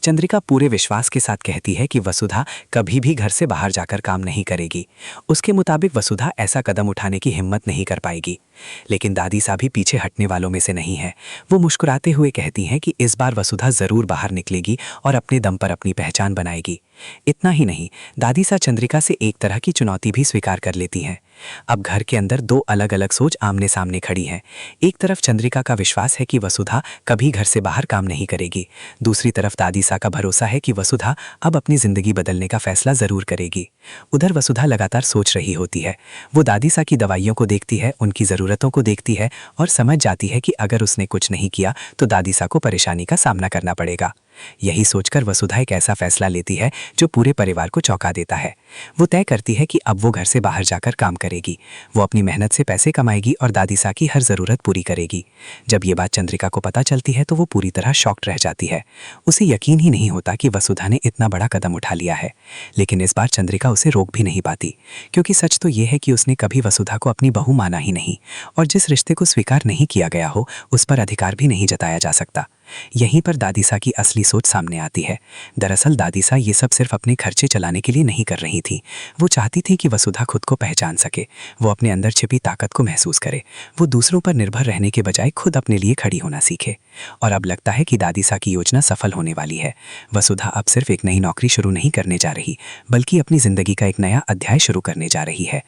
चंद्रिका पूरे विश्वास के साथ कहती है कि वसुधा कभी भी घर से बाहर जाकर काम नहीं करेगी। उसके मुताबिक वसुधा ऐसा कदम उठाने की हिम्मत नहीं कर पाएगी। लेकिन दादी सा भी पीछे हटने वालों में से नहीं है। वो मुस्कुराते हुए कहती हैं कि इस बार वसुधा जरूर बाहर निकलेगी और अपने दम पर अपनी पहचान बनाएगी। इतना ही नहीं, दादी सा चंद्रिका से एक तरह की चुनौती भी स्वीकार कर लेती हैं। अब घर के अंदर दो अलग अलग सोच आमने सामने खड़ी हैं। एक तरफ चंद्रिका का विश्वास है कि वसुधा कभी घर से बाहर काम नहीं करेगी। दूसरी तरफ दादी सा का भरोसा है कि वसुधा अब अपनी जिंदगी बदलने का फैसला जरूर करेगी। उधर वसुधा लगातार सोच रही होती है। वो दादी सा की दवाइयों को देखती है, उनकी ज़रूरतों को देखती है और समझ जाती है कि अगर उसने कुछ नहीं किया तो दादी सा को परेशानी का सामना करना पड़ेगा। यही सोचकर वसुधा एक ऐसा फैसला लेती है जो पूरे परिवार को चौंका देता है। वो तय करती है कि अब वो घर से बाहर जाकर काम करेगी। वो अपनी मेहनत से पैसे कमाएगी और दादी सा की हर ज़रूरत पूरी करेगी। जब ये बात चंद्रिका को पता चलती है तो वो पूरी तरह शॉक्ड रह जाती है। उसे यकीन ही नहीं होता कि वसुधा ने इतना बड़ा कदम उठा लिया है। लेकिन इस बार चंद्रिका उसे रोक भी नहीं पाती, क्योंकि सच तो ये है कि उसने कभी वसुधा को अपनी बहू माना ही नहीं, और जिस रिश्ते को स्वीकार नहीं किया गया हो उस पर अधिकार भी नहीं जताया जा सकता। यहीं पर दादी सा की असली सोच सामने आती है। दरअसल दादी सा ये सब सिर्फ अपने खर्चे चलाने के लिए नहीं कर रही थी। वो चाहती थी कि वसुधा खुद को पहचान सके, वो अपने अंदर छिपी ताकत को महसूस करे, वो दूसरों पर निर्भर रहने के बजाय खुद अपने लिए खड़ी होना सीखे। और अब लगता है कि दादी सा की योजना सफल होने वाली है। वसुधा अब सिर्फ एक नई नौकरी शुरू नहीं करने जा रही, बल्कि अपनी जिंदगी का एक नया अध्याय शुरू करने जा रही है।